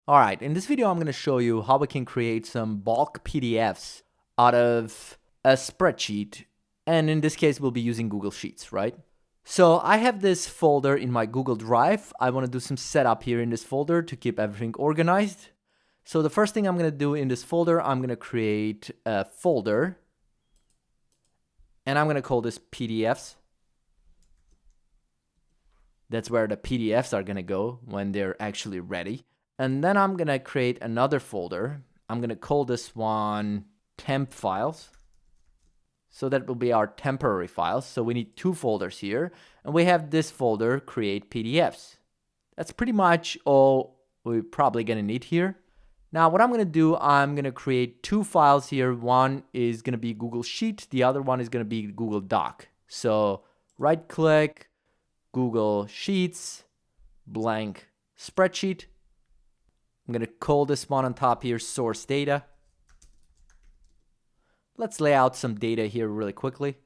Alright, in this video I'm going to show you how we can create some bulk PDFs out of a spreadsheet, and in this case we'll be using Google Sheets, right? So I have this folder in my Google Drive. I want to do some setup here in this folder to keep everything organized. So the first thing I'm going to do in this folder, I'm going to create a folder, and I'm going to call this PDFs. That's where the PDFs are going to go when they're actually ready. And then I'm going to create another folder. I'm going to call this one temp files. So that will be our temporary files. So we need two folders here. And we have this folder, create PDFs. That's pretty much all we're probably going to need here. Now what I'm going to do, I'm going to create two files here. One is going to be Google Sheet. The other one is going to be Google Doc. So right click, Google Sheets, blank spreadsheet. I'm going to call this one on top here source data. Let's lay out some data here really quickly.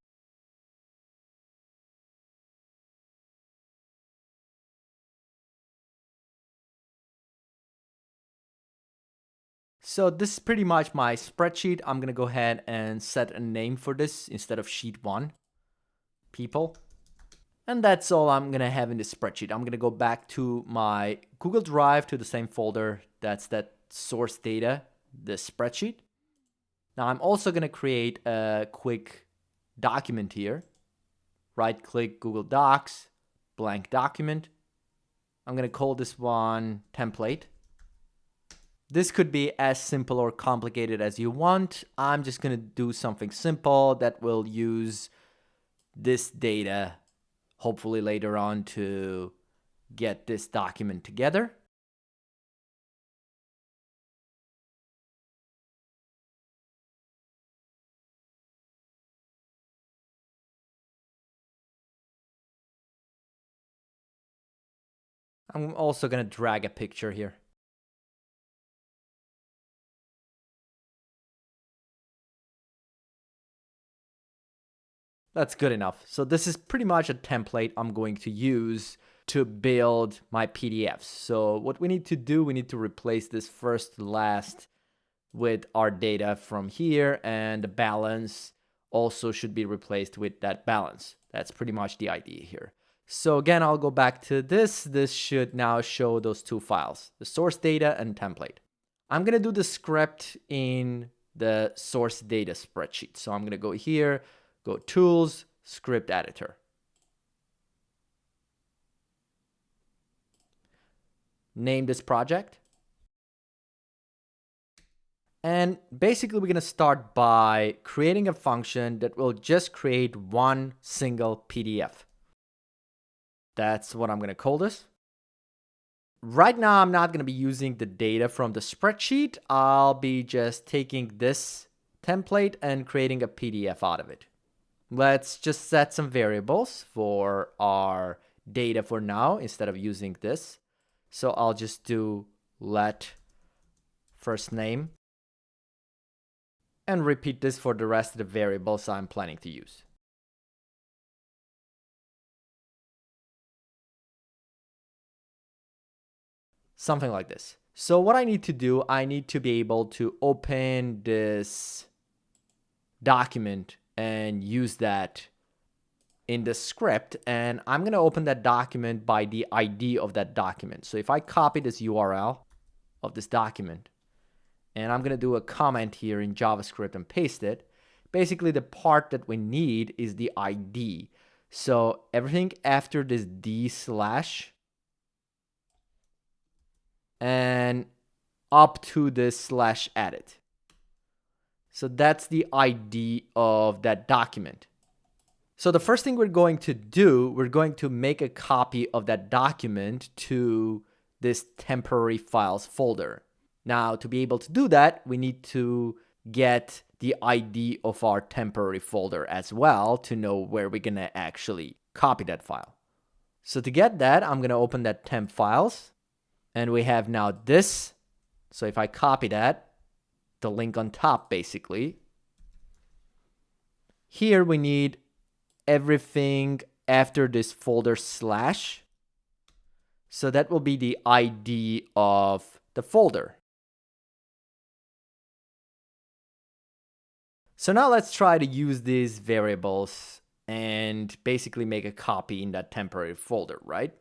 So this is pretty much my spreadsheet. I'm going to go ahead and set a name for this instead of sheet 1, people. And that's all I'm going to have in this spreadsheet. I'm going to go back to my Google Drive, to the same folder. That's that source data, the spreadsheet. Now I'm also going to create a quick document here. Right click Google Docs, blank document. I'm going to call this one template. This could be as simple or complicated as you want. I'm just going to do something simple that will use this data hopefully later on to get this document together. I'm also going to drag a picture here. That's good enough. So this is pretty much a template I'm going to use to build my PDFs. So what we need to do, we need to replace this first last with our data from here, and the balance also should be replaced with that balance. That's pretty much the idea here. So again, I'll go back to this. This should now show those two files, the source data and template. I'm going to do the script in the source data spreadsheet. So I'm going to go here, go Tools, Script Editor. Name this project. And basically we're going to start by creating a function that will just create one single PDF. That's what I'm going to call this. Right now I'm not going to be using the data from the spreadsheet. I'll be just taking this template and creating a PDF out of it. Let's just set some variables for our data for now instead of using this. So I'll just do let first name and repeat this for the rest of the variables I'm planning to use. Something like this. So what I need to do, I need to be able to open this document and use that in the script, and I'm going to open that document by the ID of that document. So if I copy this URL of this document and I'm going to do a comment here in JavaScript and paste it, basically the part that we need is the ID. So everything after this d/ and up to this /edit. So that's the ID of that document. So the first thing we're going to do, we're going to make a copy of that document to this temporary files folder. Now, to be able to do that, we need to get the ID of our temporary folder as well to know where we're going to actually copy that file. So to get that, I'm going to open that temp files, and we have now this. So if I copy that, the link on top basically. Here we need everything after this folder /. So that will be the ID of the folder. So now let's try to use these variables and basically make a copy in that temporary folder, right?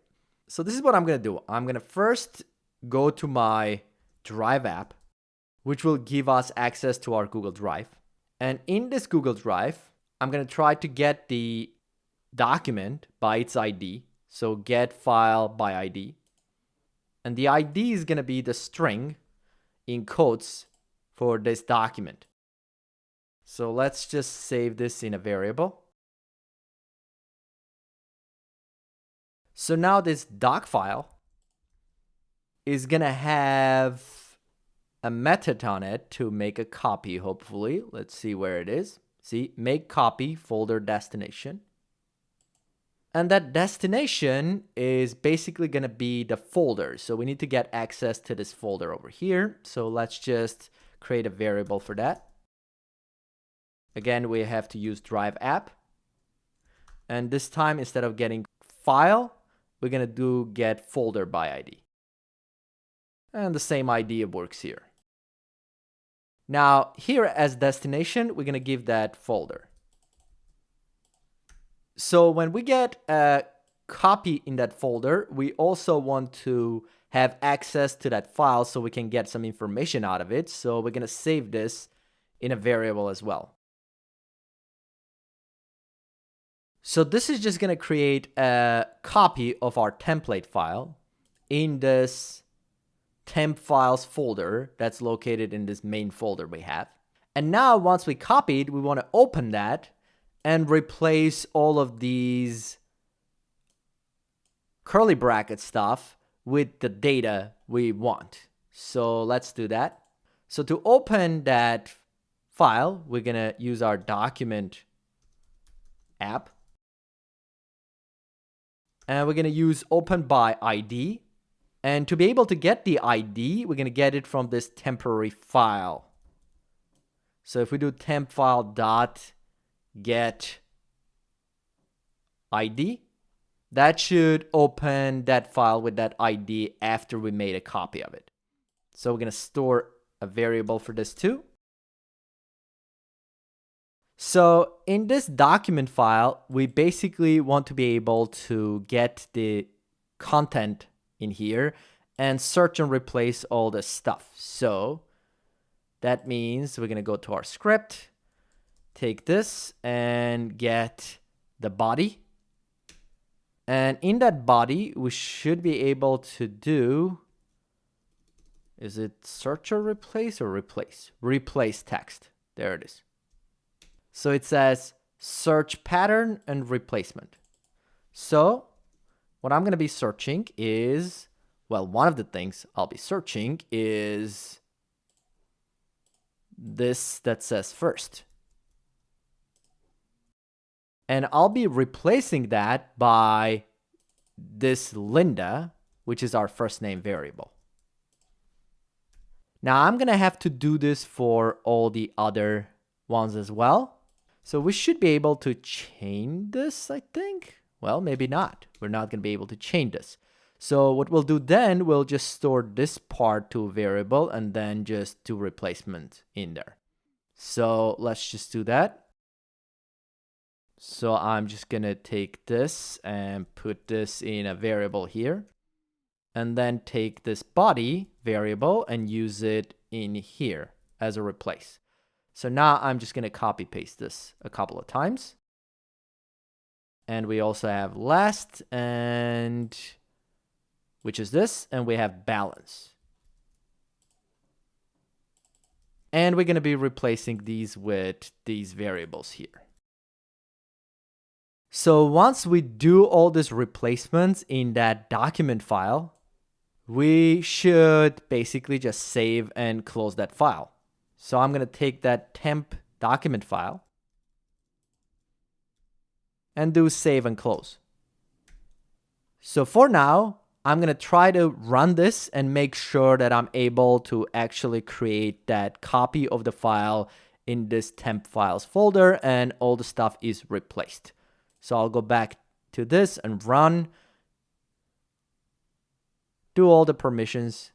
So this is what I'm going to do. I'm going to first go to my Drive app, which will give us access to our Google Drive. And in this Google Drive, I'm going to try to get the document by its ID. So get file by ID. And the ID is going to be the string in quotes for this document. So let's just save this in a variable. So now this doc file is going to have a method on it to make a copy, hopefully. Let's see where it is. See, make copy folder destination. And that destination is basically going to be the folder. So we need to get access to this folder over here. So let's just create a variable for that. Again, we have to use Drive app. And this time, instead of getting file, we're going to do get folder by ID. And the same idea works here. Now, here as destination, we're going to give that folder. So when we get a copy in that folder, we also want to have access to that file so we can get some information out of it. So we're going to save this in a variable as well. So this is just going to create a copy of our template file in this temp files folder that's located in this main folder we have. And now once we copied, we want to open that and replace all of these curly bracket stuff with the data we want. So let's do that. So to open that file, we're going to use our document app. And we're going to use open by ID. And to be able to get the ID, we're going to get it from this temporary file. So if we do temp file dot get ID, that should open that file with that ID after we made a copy of it. So we're going to store a variable for this too. So in this document file, we basically want to be able to get the content in here and search and replace all the stuff. So that means we're going to go to our script, take this and get the body. And in that body, we should be able to do, is it search or replace or replace? Replace text. There it is. So it says search pattern and replacement. So what I'm going to be searching is, well, one of the things I'll be searching is this that says first. And I'll be replacing that by this Linda, which is our first name variable. Now I'm going to have to do this for all the other ones as well. So we should be able to chain this, I think. Well, maybe not. We're not going to be able to chain this. So what we'll do then, we'll just store this part to a variable and then just do replacement in there. So let's just do that. So I'm just going to take this and put this in a variable here. And then take this body variable and use it in here as a replace. So now I'm just going to copy paste this a couple of times. And we also have last, and which is this, and we have balance. And we're going to be replacing these with these variables here. So once we do all these replacements in that document file, we should basically just save and close that file. So I'm going to take that temp document file and do save and close. So for now, I'm going to try to run this and make sure that I'm able to actually create that copy of the file in this temp files folder and all the stuff is replaced. So I'll go back to this and run, do all the permissions.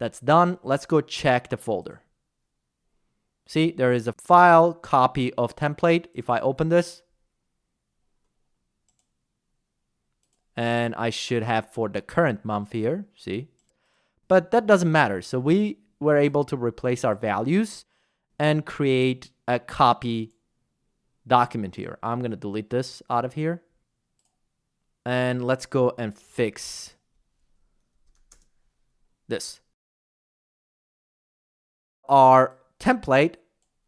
That's done. Let's go check the folder. See, there is a file copy of template. If I open this, and I should have for the current month here, see? But that doesn't matter. So we were able to replace our values and create a copy document here. I'm going to delete this out of here. And let's go and fix this. Our template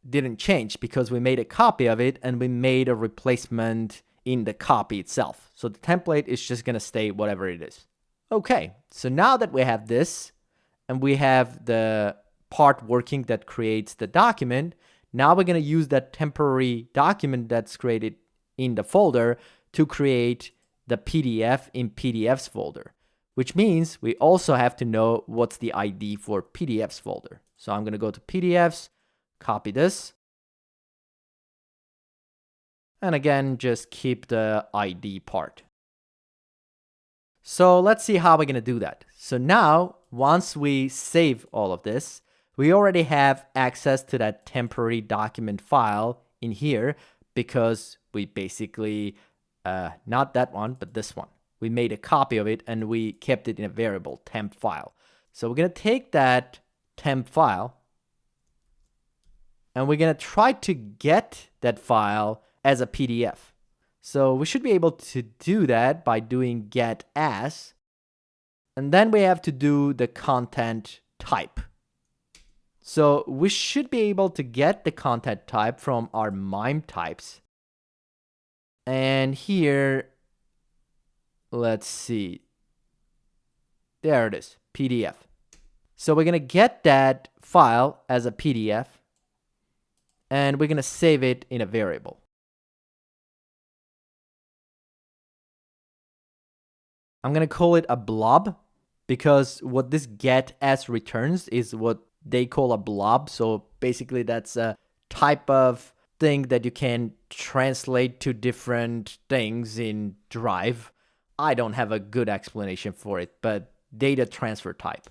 didn't change because we made a copy of it and we made a replacement in the copy itself. So the template is just going to stay whatever it is. Okay, so now that we have this and we have the part working that creates the document, now we're going to use that temporary document that's created in the folder to create the PDF in PDFs folder, which means we also have to know what's the ID for PDFs folder. So I'm going to go to PDFs, copy this, and again, just keep the ID part. So let's see how we're going to do that. So now, once we save all of this, we already have access to that temporary document file in here because we basically, not that one, but this one. We made a copy of it and we kept it in a variable temp file. So we're going to take that temp file and we're going to try to get that file as a PDF. So we should be able to do that by doing get as, and then we have to do the content type. So we should be able to get the content type from our MIME types. And here, let's see. There it is, PDF. So we're going to get that file as a PDF, and we're going to save it in a variable. I'm going to call it a blob because what this get as returns is what they call a blob. So basically that's a type of thing that you can translate to different things in Drive. I don't have a good explanation for it, but data transfer type.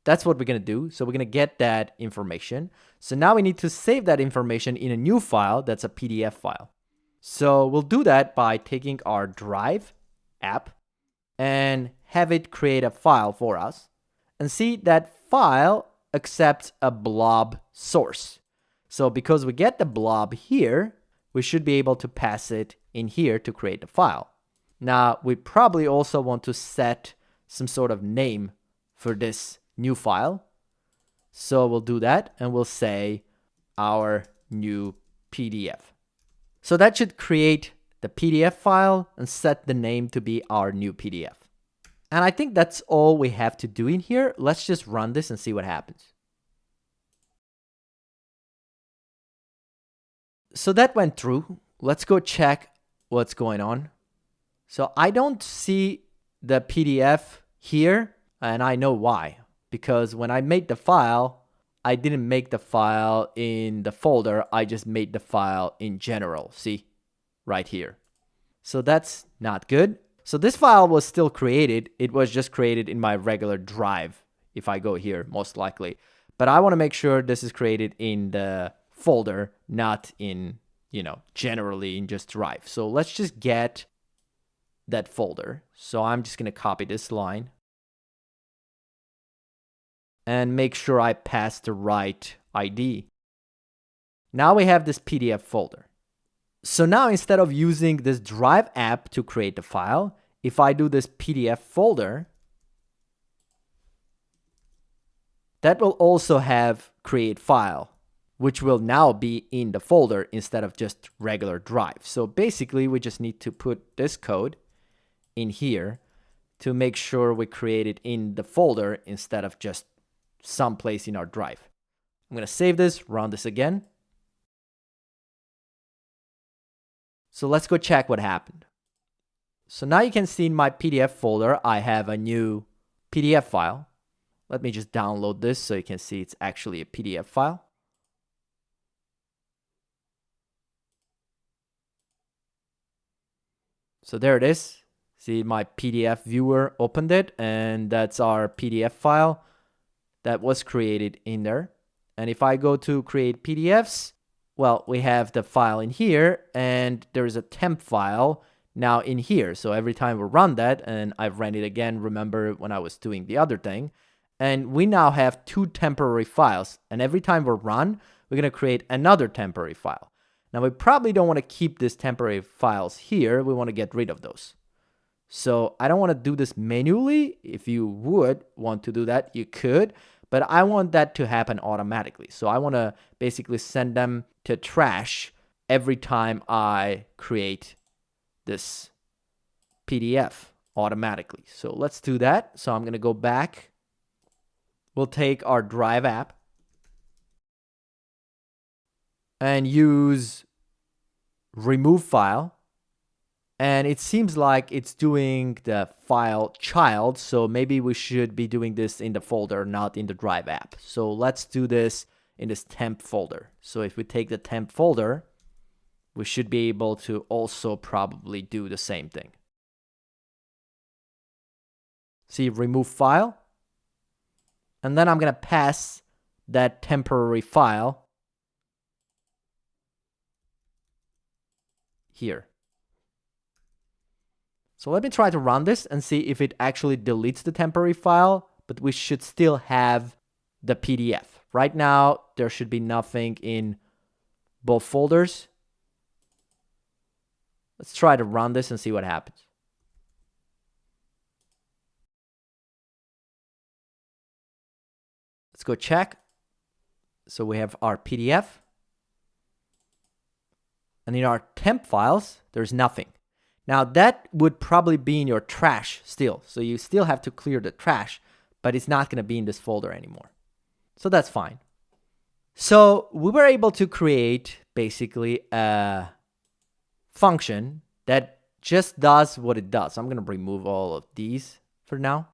That's what we're going to do. So we're going to get that information. So now we need to save that information in a new file that's a PDF file. So we'll do that by taking our Drive app and have it create a file for us. And see, that file accepts a blob source. So because we get the blob here, we should be able to pass it in here to create the file. Now, we probably also want to set some sort of name for this new file. So we'll do that and we'll say our new PDF. So that should create the PDF file and set the name to be our new PDF. And I think that's all we have to do in here. Let's just run this and see what happens. So that went through. Let's go check what's going on. So I don't see the PDF here, and I know why. Because when I made the file, I didn't make the file in the folder. I just made the file in general. See? Right here. So that's not good. So this file was still created. It was just created in my regular Drive. If I go here, most likely. But I want to make sure this is created in the folder, not in, generally in just Drive. So let's just get that folder. So I'm just going to copy this line and make sure I pass the right ID. Now we have this PDF folder. So now instead of using this Drive app to create the file, if I do this PDF folder, that will also have create file, which will now be in the folder instead of just regular Drive. So basically we just need to put this code in here to make sure we create it in the folder instead of just someplace in our Drive. I'm going to save this, run this again. So let's go check what happened. So now you can see in my PDF folder, I have a new PDF file. Let me just download this so you can see it's actually a PDF file. So there it is. See, my PDF viewer opened it, and that's our PDF file. that was created in there. And if I go to create PDFs, well, we have the file in here, and there's a temp file now in here. So every time we run that, and I've ran it again, remember when I was doing the other thing, and we now have 2 temporary files. And every time we run, we're going to create another temporary file. Now, we probably don't want to keep these temporary files here. We want to get rid of those. So I don't want to do this manually. If you would want to do that, you could. But I want that to happen automatically. So I want to basically send them to trash every time I create this PDF automatically. So let's do that. So I'm going to go back. We'll take our Drive app and use remove file. And it seems like it's doing the file child. So maybe we should be doing this in the folder, not in the Drive app. So let's do this in this temp folder. So if we take the temp folder, we should be able to also probably do the same thing. See, remove file. And then I'm going to pass that temporary file here. So let me try to run this and see if it actually deletes the temporary file, but we should still have the PDF. Right now, there should be nothing in both folders. Let's try to run this and see what happens. Let's go check. So we have our PDF. And in our temp files, there's nothing. Now that would probably be in your trash still. So you still have to clear the trash, but it's not going to be in this folder anymore. So that's fine. So we were able to create basically a function that just does what it does. I'm going to remove all of these for now.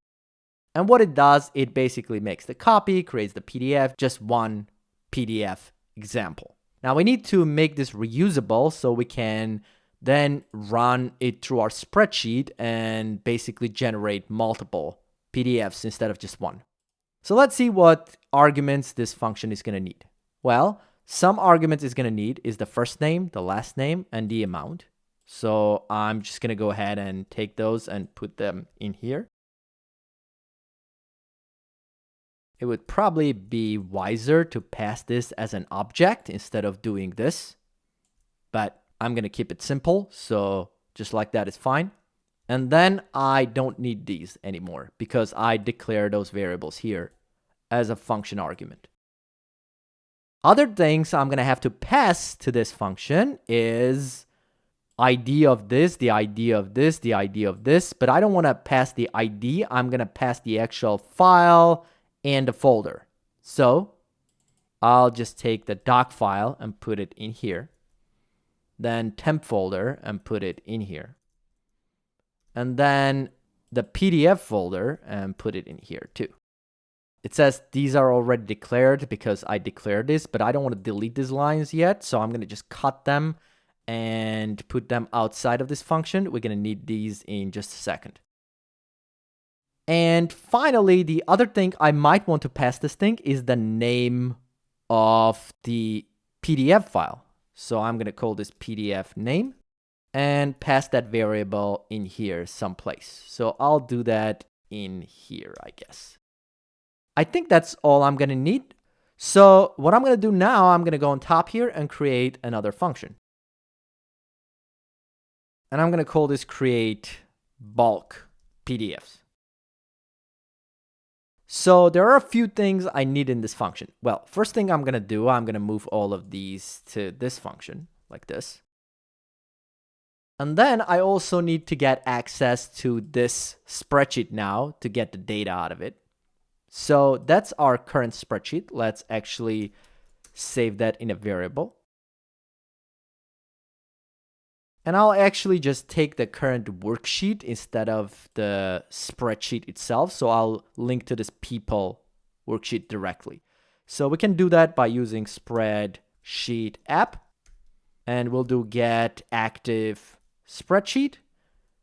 And what it does, it basically makes the copy, creates the PDF, just one PDF example. Now we need to make this reusable so we can then run it through our spreadsheet and basically generate multiple PDFs instead of just one. So let's see what arguments this function is going to need. Well, some arguments it's going to need is the first name, the last name, and the amount. So I'm just going to go ahead and take those and put them in here. It would probably be wiser to pass this as an object instead of doing this, but I'm going to keep it simple. So just like that is fine. And then I don't need these anymore because I declare those variables here as a function argument. Other things I'm going to have to pass to this function is ID of this, the ID of this, the ID of this, but I don't want to pass the ID. I'm going to pass the actual file and the folder. So I'll just take the doc file and put it in here. Then temp folder and put it in here. And then the PDF folder and put it in here too. It says these are already declared because I declared this, but I don't want to delete these lines yet. So I'm going to just cut them and put them outside of this function. We're going to need these in just a second. And finally, the other thing I might want to pass this thing is the name of the PDF file. So I'm going to call this PDF name and pass that variable in here someplace. So I'll do that in here, I guess. I think that's all I'm going to need. So what I'm going to do now, I'm going to go on top here and create another function. And I'm going to call this create bulk PDFs. So there are a few things I need in this function. Well, first thing I'm going to do, I'm going to move all of these to this function like this. And then I also need to get access to this spreadsheet now to get the data out of it. So that's our current spreadsheet. Let's actually save that in a variable. And I'll actually just take the current worksheet instead of the spreadsheet itself. So I'll link to this people worksheet directly. So we can do that by using Spreadsheet app. And we'll do get active spreadsheet.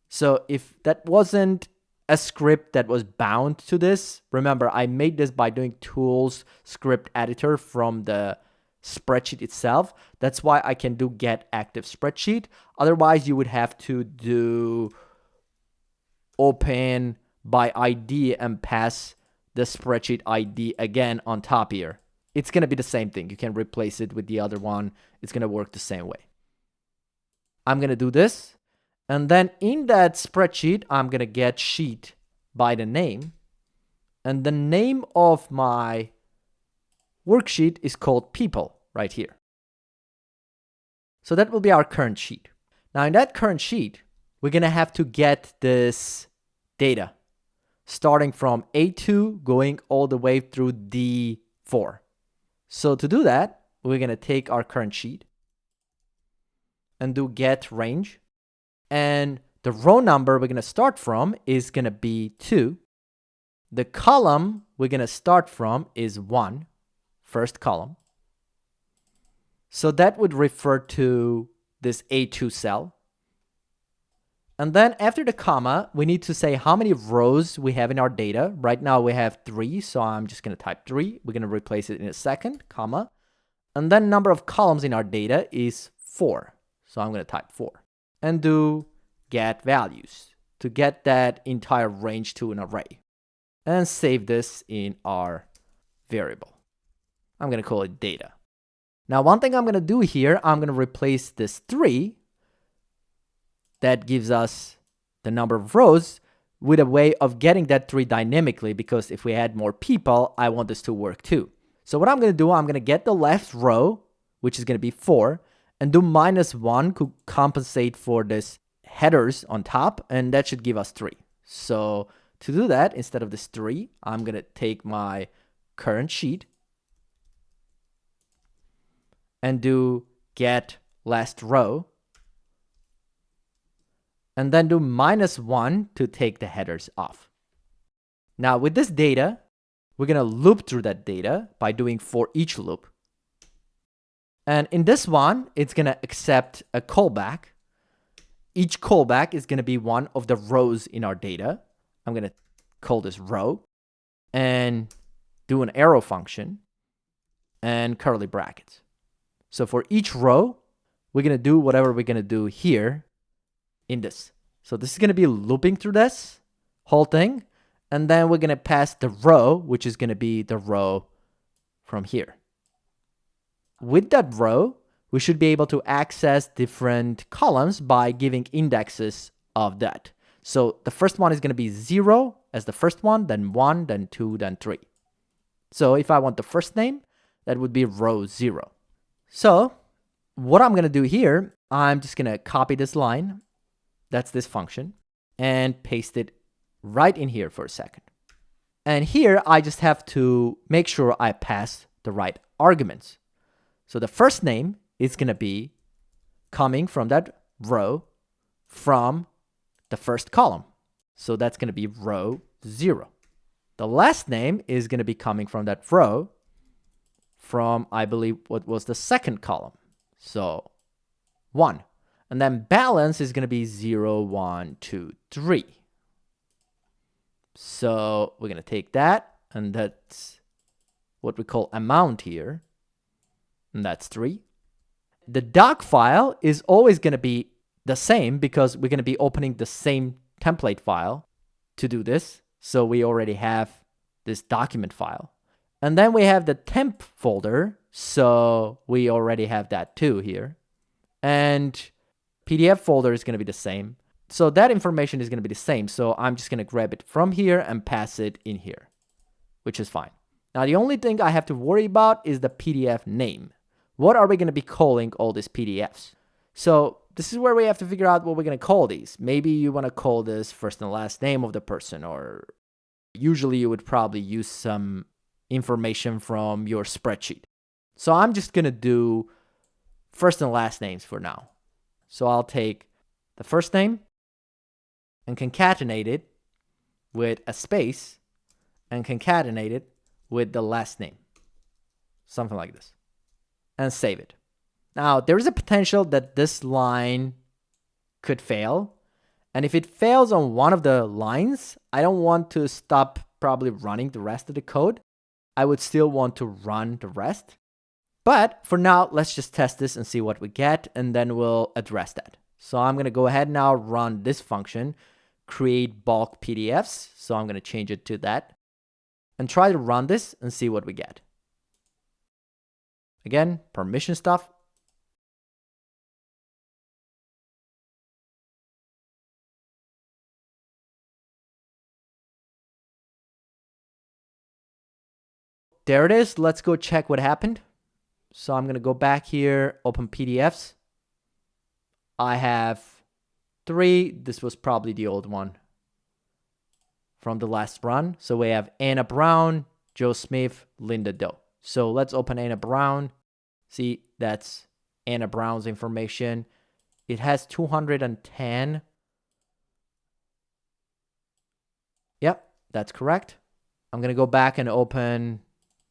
So if that wasn't a script that was bound to this. Remember, I made this by doing tools script editor from the spreadsheet itself. That's why I can do get active spreadsheet. Otherwise, you would have to do open by ID and pass the spreadsheet ID again on top here. It's going to be the same thing. You can replace it with the other one. It's going to work the same way. I'm going to do this. And then in that spreadsheet, I'm going to get sheet by the name. And the name of my worksheet is called people right here. So that will be our current sheet. Now in that current sheet, we're going to have to get this data starting from A2 going all the way through D4. So to do that, we're going to take our current sheet and do get range. And the row number we're going to start from is going to be 2. The column we're going to start from is 1, first column. So that would refer to this A2 cell. And then after the comma, we need to say how many rows we have in our data. Right now we have 3, so I'm just going to type 3. We're going to replace it in a second, comma. And then number of columns in our data is 4. So I'm going to type 4. And do get values to get that entire range to an array. And save this in our variable. I'm going to call it data. Now, one thing I'm going to do here, I'm going to replace this 3 that gives us the number of rows with a way of getting that 3 dynamically, because if we had more people, I want this to work too. So what I'm going to do, I'm going to get the left row, which is going to be 4, and do -1 to compensate for this headers on top, and that should give us 3. So to do that, instead of this 3, I'm going to take my current sheet and do get last row, and then do -1 to take the headers off. Now with this data, we're going to loop through that data by doing for each loop. And in this one, it's going to accept a callback. Each callback is going to be one of the rows in our data. I'm going to call this row and do an arrow function and curly brackets. So for each row, we're going to do whatever we're going to do here in this. So this is going to be looping through this whole thing. And then we're going to pass the row, which is going to be the row from here. With that row, we should be able to access different columns by giving indexes of that. So the first one is going to be 0 as the first one, then 1, then 2, then 3. So if I want the first name, that would be row 0. So what I'm going to do here, I'm just going to copy this line. That's this function, and paste it right in here for a second. And here I just have to make sure I pass the right arguments. So the first name is going to be coming from that row from the first column. So that's going to be row 0. The last name is going to be coming from that row from, I believe, what was the second column. So 1. And then balance is going to be 0, 1, 2, 3. So we're going to take that, and that's what we call amount here. And that's 3. The doc file is always going to be the same because we're going to be opening the same template file to do this. So we already have this document file. And then we have the temp folder. So we already have that too here. And PDF folder is going to be the same. So that information is going to be the same. So I'm just going to grab it from here and pass it in here, which is fine. Now, the only thing I have to worry about is the PDF name. What are we going to be calling all these PDFs? So this is where we have to figure out what we're going to call these. Maybe you want to call this first and last name of the person, or usually you would probably use some information from your spreadsheet. So I'm just going to do first and last names for now. So I'll take the first name and concatenate it with a space and concatenate it with the last name. Something like this. And save it. Now, there is a potential that this line could fail. And if it fails on one of the lines, I don't want to stop probably running the rest of the code. I would still want to run the rest. But for now, let's just test this and see what we get, and then we'll address that. So I'm going to go ahead now, run this function, create bulk PDFs. So I'm going to change it to that and try to run this and see what we get. Again, permission stuff. There it is. Let's go check what happened. So I'm going to go back here, open PDFs. I have 3. This was probably the old one from the last run. So we have Anna Brown, Joe Smith, Linda Doe. So let's open Anna Brown. See, that's Anna Brown's information. It has 210. Yep, that's correct. I'm going to go back and open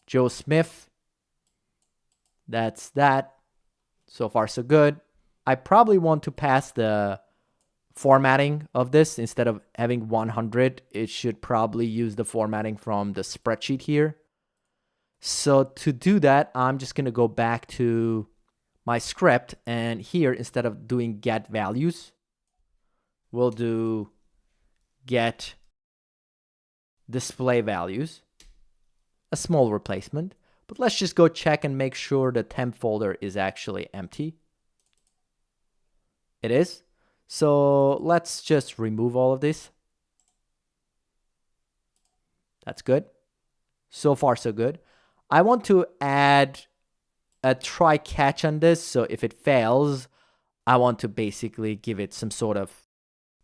Joe Smith. That's that. So far, so good. I probably want to pass the formatting of this. Instead of having 100, it should probably use the formatting from the spreadsheet here. So to do that, I'm just going to go back to my script. And here, instead of doing get values, we'll do get display values. A small replacement. But let's just go check and make sure the temp folder is actually empty. It is. So let's just remove all of this. That's good. So far, so good. I want to add a try catch on this. So if it fails, I want to basically give it some sort of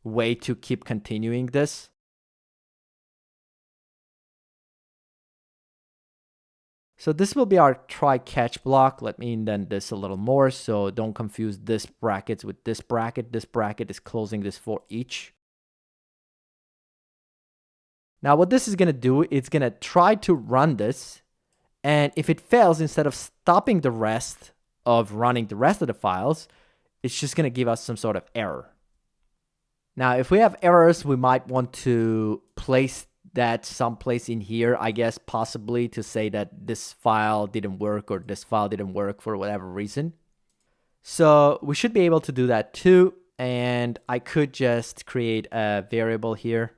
way to keep continuing this. So this will be our TryCatch block. Let me indent this a little more. So don't confuse this brackets with this bracket. This bracket is closing this for each. Now what this is going to do, it's going to try to run this. And if it fails, instead of stopping the rest of running the rest of the files, it's just going to give us some sort of error. Now, if we have errors, we might want to place that someplace in here, I guess, possibly to say that this file didn't work or this file didn't work for whatever reason. So we should be able to do that too. And I could just create a variable here.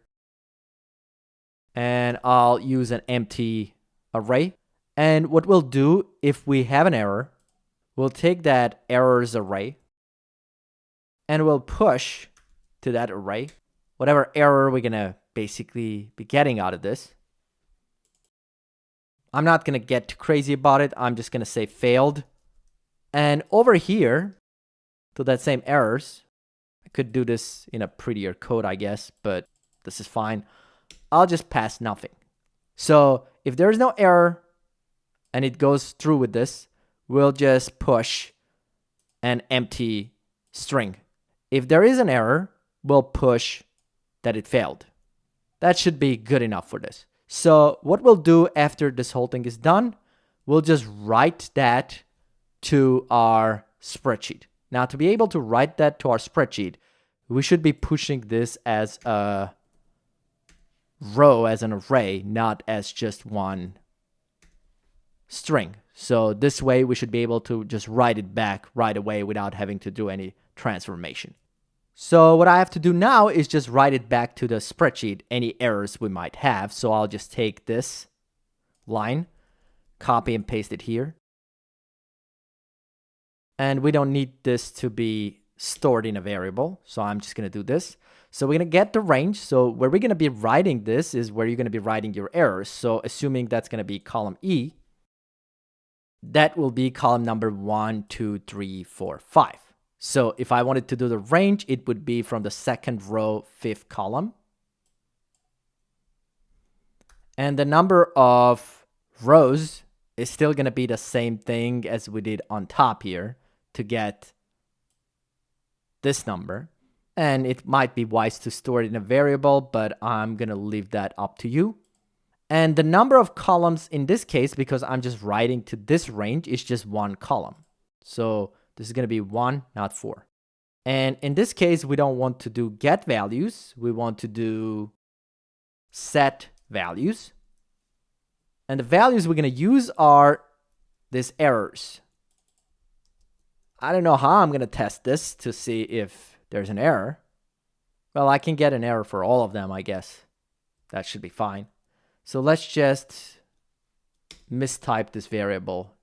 And I'll use an empty array. And what we'll do if we have an error, we'll take that errors array and we'll push to that array whatever error we're going to basically be getting out of this. I'm not going to get too crazy about it. I'm just going to say failed. And over here to that same errors, I could do this in a prettier code, I guess, but this is fine. I'll just pass nothing. So if there's no error and it goes through with this, we'll just push an empty string. If there is an error, we'll push that it failed. That should be good enough for this. So what we'll do after this whole thing is done, we'll just write that to our spreadsheet. Now, to be able to write that to our spreadsheet, we should be pushing this as a row, as an array, not as just one string. So this way, we should be able to just write it back right away without having to do any transformation. So what I have to do now is just write it back to the spreadsheet, any errors we might have. So I'll just take this line, copy and paste it here. And we don't need this to be stored in a variable. So I'm just going to do this. So we're going to get the range. So where we're going to be writing this is where you're going to be writing your errors. So assuming that's going to be column E, that will be column number 1, 2, 3, 4, 5. So if I wanted to do the range, it would be from the second row, 5th column. And the number of rows is still going to be the same thing as we did on top here to get this number. And it might be wise to store it in a variable, but I'm going to leave that up to you. And the number of columns in this case, because I'm just writing to this range, is just 1 column. So this is going to be 1, not 4. And in this case, we don't want to do get values. We want to do set values. And the values we're going to use are these errors. I don't know how I'm going to test this to see if there's an error. Well, I can get an error for all of them, I guess. That should be fine. So let's just mistype this variable.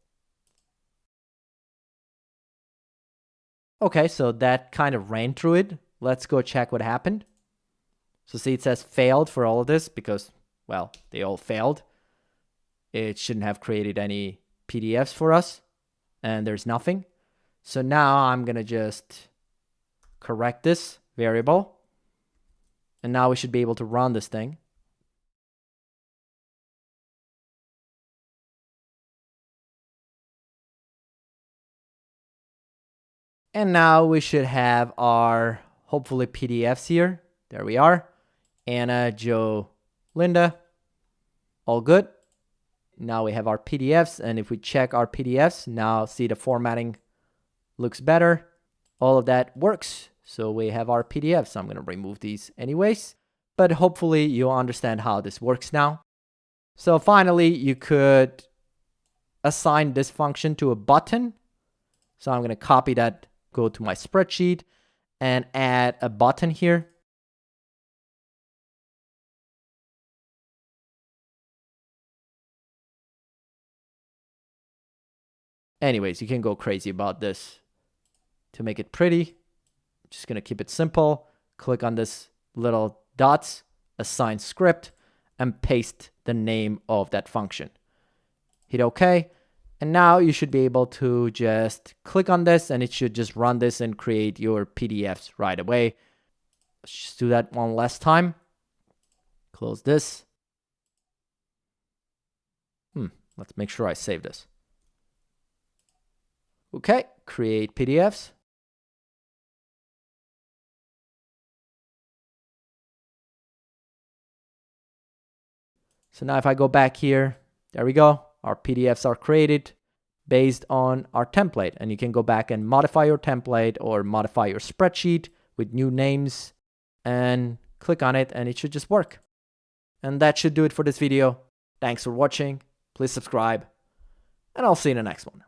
Okay, so that kind of ran through it. Let's go check what happened. So see, it says failed for all of this because, well, they all failed. It shouldn't have created any PDFs for us, and there's nothing. So now I'm going to just correct this variable. And now we should be able to run this thing. And now we should have our, hopefully, PDFs here. There we are. Anna, Joe, Linda. All good. Now we have our PDFs. And if we check our PDFs, now see the formatting looks better. All of that works. So we have our PDFs. I'm going to remove these anyways. But hopefully you understand how this works now. So finally, you could assign this function to a button. So I'm going to copy that, go to my spreadsheet, and add a button here. Anyways, you can go crazy about this to make it pretty. Just going to keep it simple. Click on this little dots, assign script, and paste the name of that function. Hit OK. And now you should be able to just click on this and it should just run this and create your PDFs right away. Let's just do that one last time. Close this. Let's make sure I save this. Okay, create PDFs. So now if I go back here, there we go. Our PDFs are created based on our template. And you can go back and modify your template or modify your spreadsheet with new names and click on it and it should just work. And that should do it for this video. Thanks for watching. Please subscribe and I'll see you in the next one.